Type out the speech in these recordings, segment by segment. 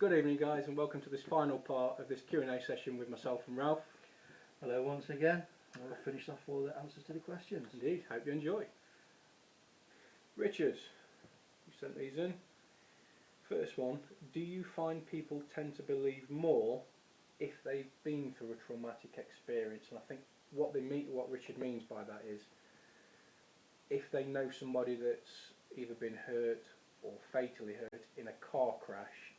Good evening, guys, and welcome to this final part of this Q&A session with myself and Ralph. Hello once again. We'll finish off all the answers to the questions. Indeed, hope you enjoy. Richard, you sent these in. First one, do you find people tend to believe more if they've been through a traumatic experience? And I think what Richard means by that is if they know somebody that's either been hurt or fatally hurt in a car crash,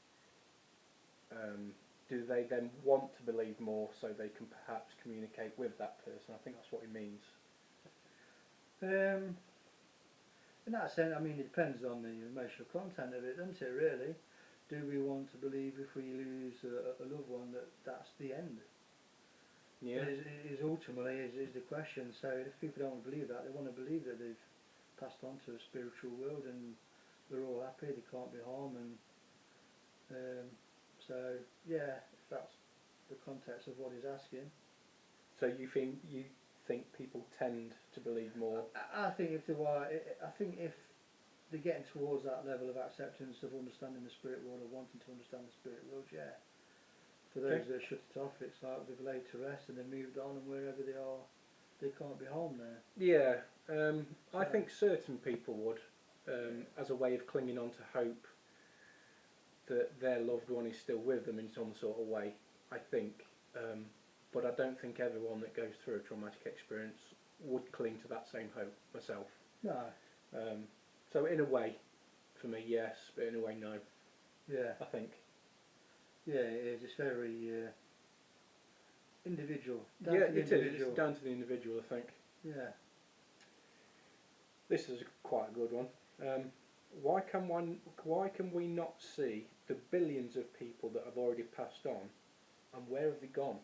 do they then want to believe more so they can perhaps communicate with that person? I think that's what he means. In that sense, I mean, it depends on the emotional content of it, doesn't it, really? Do we want to believe if we lose a loved one that that's the end? Yeah. Is ultimately is the question. So if people don't believe that, they want to believe that they've passed on to a spiritual world and they're all happy, they can't be harmed, and so yeah, if that's the context of what he's asking. So you think people tend to believe more? I think if they're getting towards that level of acceptance of understanding the spirit world or wanting to understand the spirit world, yeah. For those that shut it off, it's like they've laid to rest and they've moved on, and wherever they are, they can't be harmed there. Yeah, I think certain people would, as a way of clinging on to hope that their loved one is still with them in some sort of way, I think. But I don't think everyone that goes through a traumatic experience would cling to that same hope myself. No. So in a way, for me, yes, but in a way, no. Yeah. I think. Yeah, it is. It's very individual. Yeah, it is. It's down to the individual, I think. Yeah. This is quite a good one. Why can we not see the billions of people that have already passed on, and where have they gone?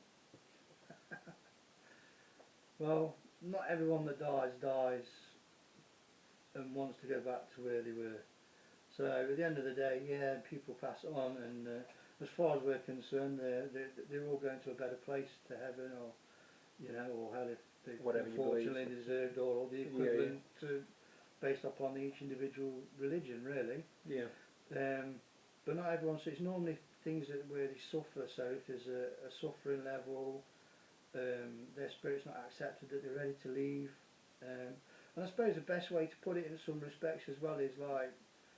Well, not everyone that dies and wants to go back to where they were. So at the end of the day, yeah, people pass on, and as far as we're concerned, they're all going to a better place, to heaven, or or hell, if they unfortunately deserved, or the equivalent to, based upon each individual religion, really. Yeah. But not everyone. So it's normally things where they suffer. So if there's a suffering level, their spirit's not accepted, that they're ready to leave. And I suppose the best way to put it in some respects as well is like,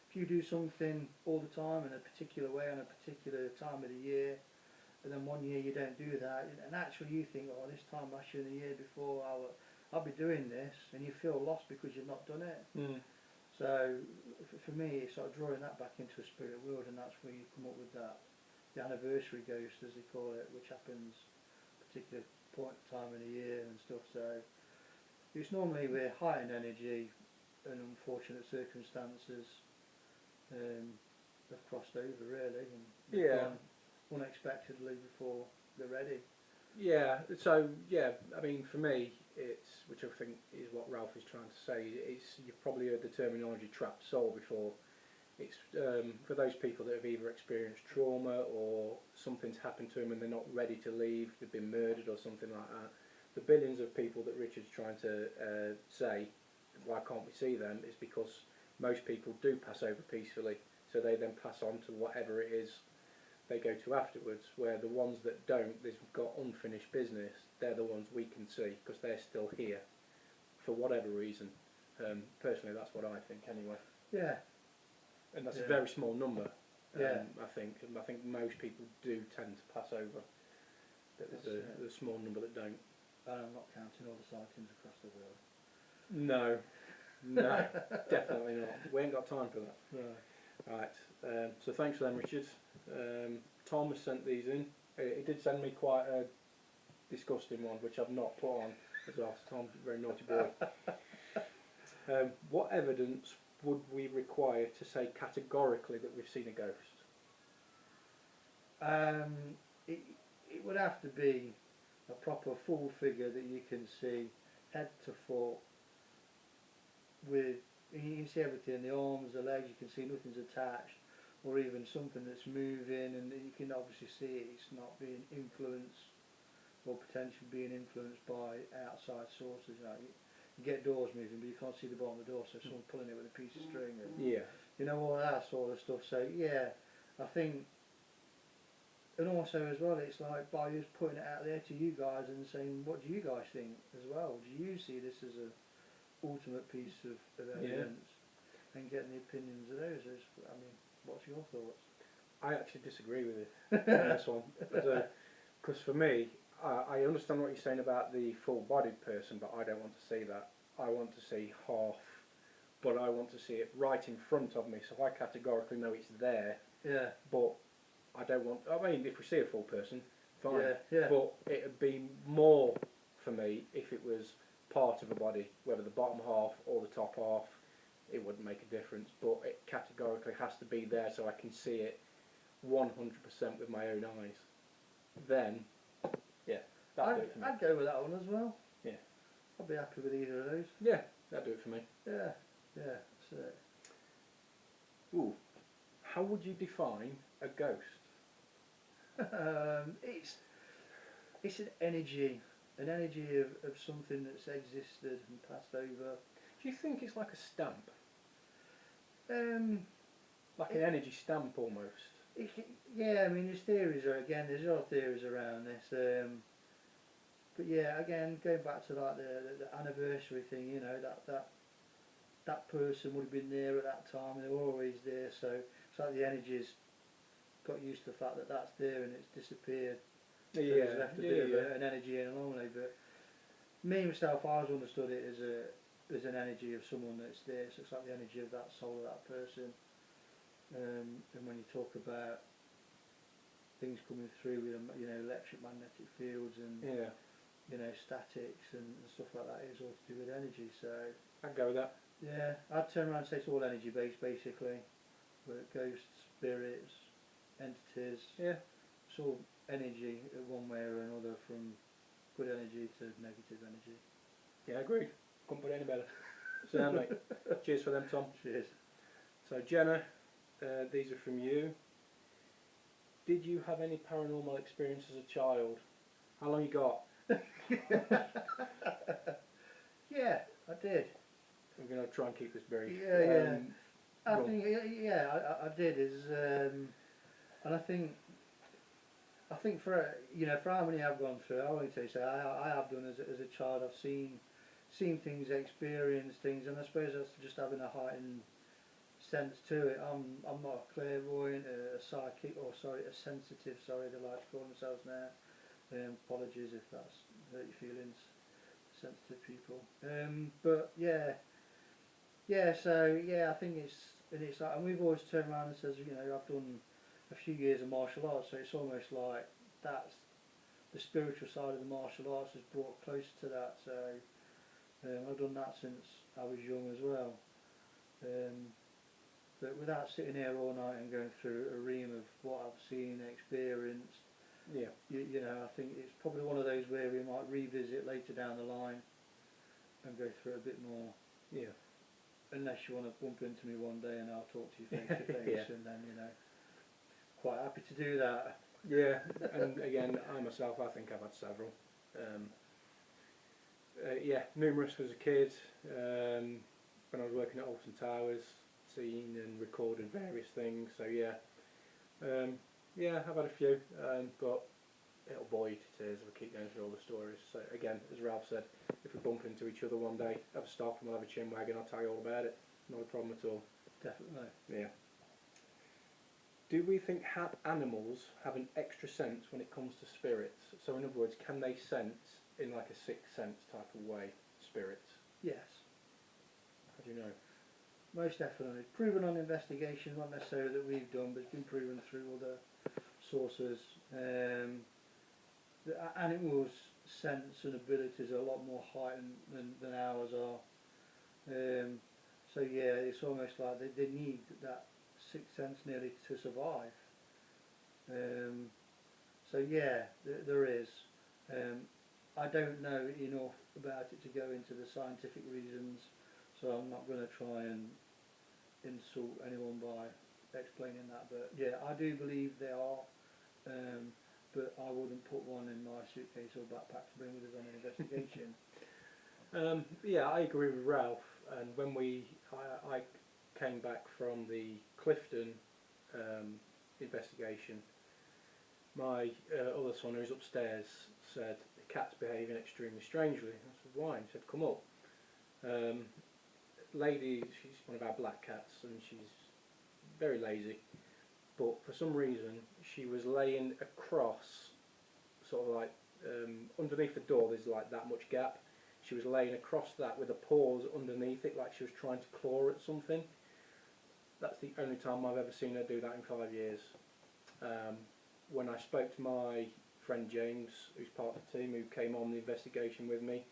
if you do something all the time in a particular way on a particular time of the year, and then one year you don't do that, and actually you think, oh, this time last year and the year before I'll be doing this, and you feel lost because you've not done it. Mm. So for me, it's sort of drawing that back into a spirit world, and that's where you come up with that, the anniversary ghost, as they call it, which happens at a particular point time of the year and stuff. So it's normally we're high in energy, and unfortunate circumstances have crossed over, really, and gone unexpectedly before they're ready. Yeah, so yeah, I mean, for me, it's, which I think is what Ralph is trying to say, it's, you've probably heard the terminology trapped soul before. It's for those people that have either experienced trauma or something's happened to them and they're not ready to leave, they've been murdered or something like that. The billions of people that Richard's trying to say, why can't we see them, is because most people do pass over peacefully, so they then pass on to whatever it is they go to afterwards, where the ones that don't, they've got unfinished business, they're the ones we can see because they're still here for whatever reason. Personally, that's what I think anyway. Yeah. And that's a very small number. Yeah. I think most people do tend to pass over, but there's a small number that don't. And I'm not counting all the sightings across the world. No, definitely not. We ain't got time for that. No. Right, so thanks for them, Richard. Tom has sent these in. He did send me quite a disgusting one, which I've not put on as well. So Tom's a very naughty boy. What evidence would we require to say categorically that we've seen a ghost? It would have to be a proper full figure that you can see head to foot, with, you can see everything, the arms, the legs, you can see nothing's attached, or even something that's moving, and you can obviously see it's not being influenced or potentially being influenced by outside sources. You get doors moving, but you can't see the bottom of the door, so someone's pulling it with a piece of string, and all that sort of stuff. So yeah, I think and also as well, it's like by just putting it out there to you guys and saying, what do you guys think as well? Do you see this as a ultimate piece of evidence? And getting the opinions of those. I mean, what's your thoughts? I actually disagree with it on this one. Because for me, I understand what you're saying about the full-bodied person, but I don't want to see that. I want to see half, but I want to see it right in front of me, so I categorically know it's there. Yeah. But I don't want. I mean, if we see a full person, fine. Yeah, yeah. But it'd be more for me if it was part of a body, whether the bottom half or the top half. It wouldn't make a difference, but it categorically has to be there so I can see it 100% with my own eyes. Then, yeah, that'd do it for me. I'd go with that one as well. Yeah. I'd be happy with either of those. Yeah, that'd do it for me. Yeah, yeah, that's it. Ooh, how would you define a ghost? It's an energy of something that's existed and passed over. Do you think it's like a stamp? Like an It- energy stamp almost? Yeah, I mean, there's a lot of theories around this. But yeah, again, going back to like the anniversary thing, you know, that person would have been there at that time, and they were always there. So it's like the energy's got used to the fact that that's there and it's disappeared. So there's left a bit of an energy in anomaly. But me myself, I always understood it as an energy of someone that's there. So it's like the energy of that soul of that person. And when you talk about things coming through with, you know, electric magnetic fields and you know, statics and stuff like that, is all to do with energy. So I'd go with that. yeah, I'd turn around and say it's all energy based basically. But ghosts, spirits, entities, it's all energy one way or another, from good energy to negative energy. Yeah, agreed. Couldn't put it any better. So then, mate, cheers for them, Tom. Cheers. So Jenna, these are from you. Did you have any paranormal experience as a child? How long you got? Yeah, I did. We're going to try and keep this brief. Yeah. I think I did. And I think for how many I've gone through, I won't tell you. So I have done as a child. I've seen things, experienced things, and I suppose that's just having a heightened sense to it. I'm not a clairvoyant, a psychic, or a sensitive. Sorry, they like to call themselves now. Apologies if that's hurt your feelings, sensitive people. But yeah. So yeah, I think it's like, and we've always turned around and says, you know, I've done a few years of martial arts, so it's almost like that's the spiritual side of the martial arts is brought close to that. So I've done that since I was young as well. But without sitting here all night and going through a ream of what I've seen, experienced, you know, I think it's probably one of those where we might revisit later down the line and go through it a bit more. Yeah. Unless you want to bump into me one day and I'll talk to you face to face, and then, you know, quite happy to do that. Yeah, and again, I myself, I think I've had several. Numerous as a kid. When I was working at Alton Towers, seen and recorded various things. So I've had a few, but it'll bore you to tears if I keep going through all the stories. So again, as Ralph said, if we bump into each other one day, have a stop and we'll have a chin wag and I'll tell you all about it. Not a problem at all. Definitely. Yeah. Do we think animals have an extra sense when it comes to spirits? So in other words, can they sense in like a sixth sense type of way spirits? Yes. How do you know? Most definitely. Proven on investigation, not necessarily that we've done, but it's been proven through other sources. The animals' sense and abilities are a lot more heightened than ours are. So yeah, it's almost like they need that sixth sense nearly to survive. So yeah, there is. I don't know enough about it to go into the scientific reasons, so I'm not going to try and insult anyone by explaining that. But yeah, I do believe they are. But I wouldn't put one in my suitcase or backpack to bring with us on an investigation. I agree with Ralph. And when I came back from the Clifton investigation, my other son who's upstairs said the cat's behaving extremely strangely. I said, why? He said, come up. Lady, she's one of our black cats and she's very lazy, but for some reason she was laying across, sort of like underneath the door there's like that much gap. She was laying across that with her paws underneath it, like she was trying to claw at something. That's the only time I've ever seen her do that in 5 years. When I spoke to my friend James, who's part of the team, who came on the investigation with me,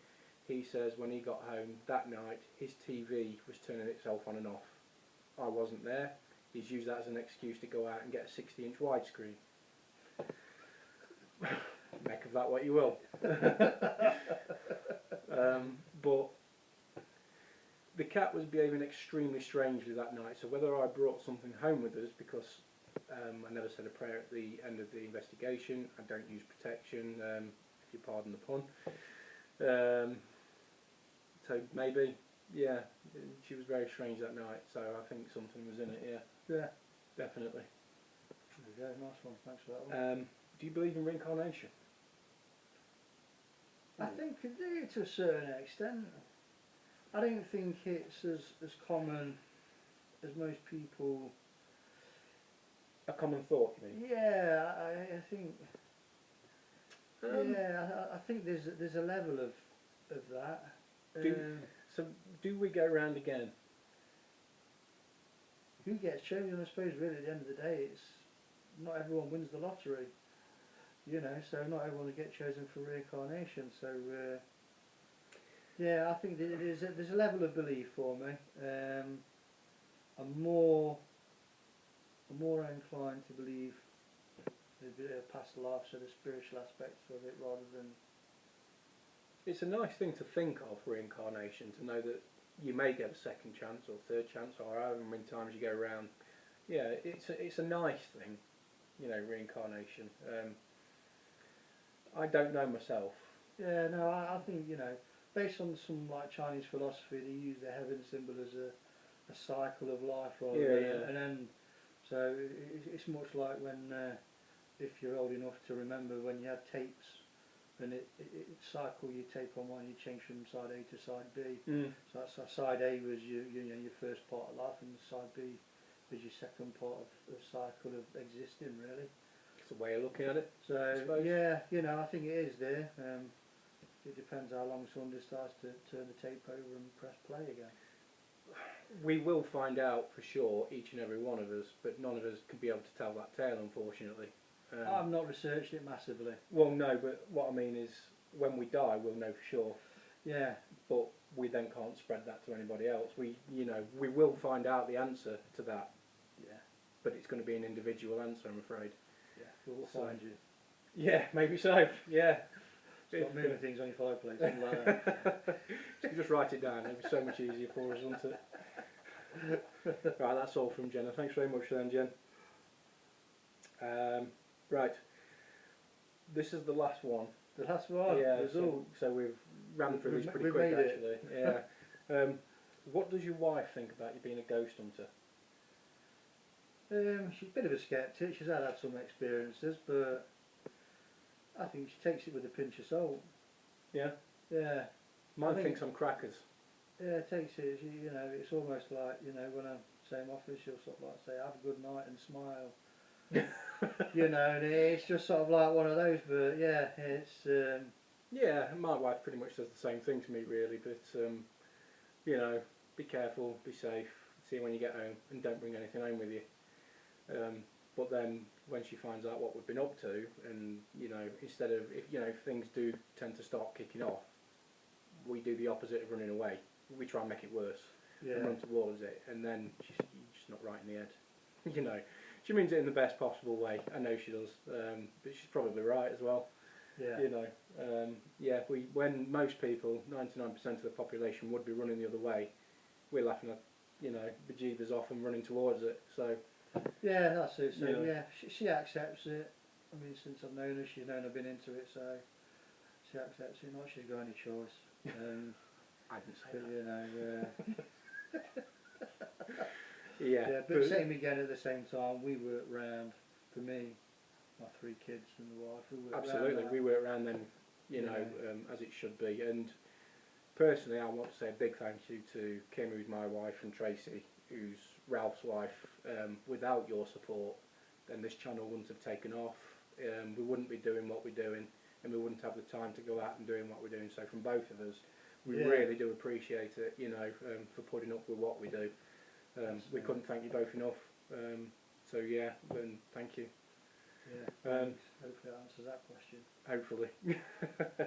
he says when he got home that night his TV was turning itself on and off. I wasn't there. He's used that as an excuse to go out and get a 60-inch widescreen. Make of that what you will. But the cat was behaving extremely strangely that night, so whether I brought something home with us, because I never said a prayer at the end of the investigation, I don't use protection, if you pardon the pun, so maybe, yeah, she was very strange that night, so I think something was in it, yeah. Yeah. Definitely. There we go, nice one, thanks for that one. Do you believe in reincarnation? I think I do to a certain extent. I don't think it's as common as most people. A common thought, you mean? Yeah, I think. I think there's a level of that. So do we go round again? Who gets chosen? I suppose really at the end of the day, it's not everyone wins the lottery. You know, so not everyone will get chosen for reincarnation. So yeah, I think there's a level of belief for me. I'm more inclined to believe the past life, so the spiritual aspects of it, rather than. It's a nice thing to think of, reincarnation, to know that you may get a second chance or third chance or however many times you go around. Yeah, it's a nice thing, you know, reincarnation. I don't know myself. Yeah, no, I think, you know, based on some like Chinese philosophy, they use the heaven symbol as a cycle of life rather than an end. So it's much like when, if you're old enough to remember when you had tapes, and it cycle your tape on one, you change from side A to side B. So that's side A was your first part of life, and side B was your second part of the cycle of existing, really. It's a way of looking at it. So yeah, you know, I think it is there. It depends how long someone decides to turn the tape over and press play again. We will find out for sure, each and every one of us, but none of us can be able to tell that tale, unfortunately. I've not researched it massively. Well, no, but what I mean is, when we die, we'll know for sure. Yeah. But we then can't spread that to anybody else. We will find out the answer to that. Yeah. But it's going to be an individual answer, I'm afraid. Yeah, we'll find you. Yeah, maybe so. Yeah. Stop moving things on your fireplace. Something like that. Just write it down. It'll be so much easier for us, won't it? Right, that's all from Jenna. Thanks very much for that, Jen. Right, this is the last one. The last one? Yeah, so we've ran through these pretty quick, actually. Yeah. What does your wife think about you being a ghost hunter? She's a bit of a sceptic. She's had some experiences, but I think she takes it with a pinch of salt. Yeah? Yeah. Mine thinks I'm crackers. Yeah, it takes it, you know, it's almost like, you know, when I'm same office, she'll sort of like say, have a good night and smile. You know, and it's just sort of like one of those, but yeah, it's... Yeah, my wife pretty much does the same thing to me, really, but, you know, be careful, be safe, see you when you get home, and don't bring anything home with you. But then, when she finds out what we've been up to, and, you know, instead of, if things do tend to start kicking off, we do the opposite of running away. We try and make it worse, and run towards it, and then she's just not right in the head. You know, she means it in the best possible way. I know she does, but she's probably right as well. Yeah. You know, when most people, 99% of the population would be running the other way, we're laughing at, the bejeebers off and running towards it. So. Yeah, that's it. So yeah, she accepts it. I mean, since I've known her, she's known I've been into it, so she accepts it. Not she's got any choice. I didn't say that. Yeah, but same again at the same time. We work round, for me, my 3 kids and the wife. We work Absolutely, we work around them, you know, as it should be. And personally, I want to say a big thank you to Kim, who's my wife, and Tracy, who's Ralph's wife. Without your support, then this channel wouldn't have taken off. We wouldn't be doing what we're doing, and we wouldn't have the time to go out and doing what we're doing. So from both of us, we really do appreciate it, you know, for putting up with what we do. We couldn't thank you both enough. So yeah, and thank you. Yeah, hopefully that answers that question. Hopefully,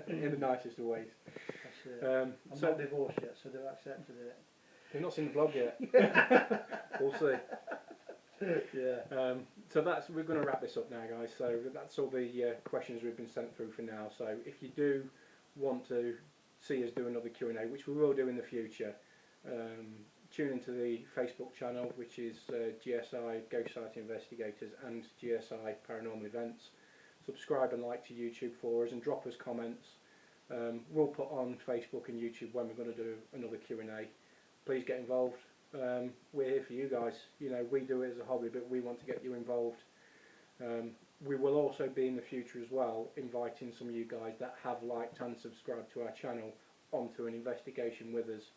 in the nicest of ways. That's it. I'm not divorced yet, so they've accepted it. They've not seen the blog yet. We'll see. Yeah. So we're going to wrap this up now, guys. So that's all the questions we've been sent through for now. So if you do want to see us do another Q&A, which we will do in the future, tune into the Facebook channel, which is G.S.I Ghost Site Investigators and G.S.I Paranormal Events. Subscribe and like to YouTube for us, and drop us comments. We'll put on Facebook and YouTube when we're going to do another Q&A. Please get involved. We're here for you guys. You know, we do it as a hobby, but we want to get you involved. We will also be in the future as well inviting some of you guys that have liked and subscribed to our channel onto an investigation with us.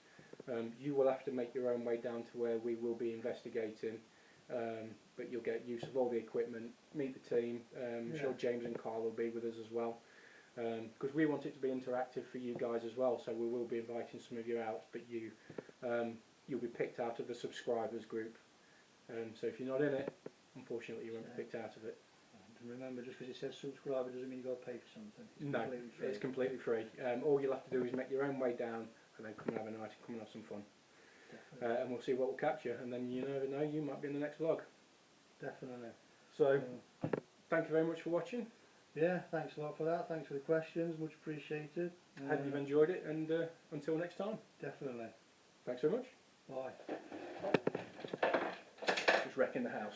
You will have to make your own way down to where we will be investigating, but you'll get use of all the equipment, meet the team. I'm sure James and Carl will be with us as well, because we want it to be interactive for you guys as well. So we will be inviting some of you out, but you'll be picked out of the subscribers group. So if you're not in it, unfortunately you won't be picked out of it. And remember, just because it says subscriber doesn't mean you've got to pay for something. It's completely free. All you'll have to do is make your own way down and then come and have a night, come and have some fun. And we'll see what will catch you, and then you never know, you might be in the next vlog. Definitely. So, thank you very much for watching. Yeah, thanks a lot for that. Thanks for the questions, much appreciated. Hope you've enjoyed it, and until next time. Definitely. Thanks very much. Bye. Just wrecking the house.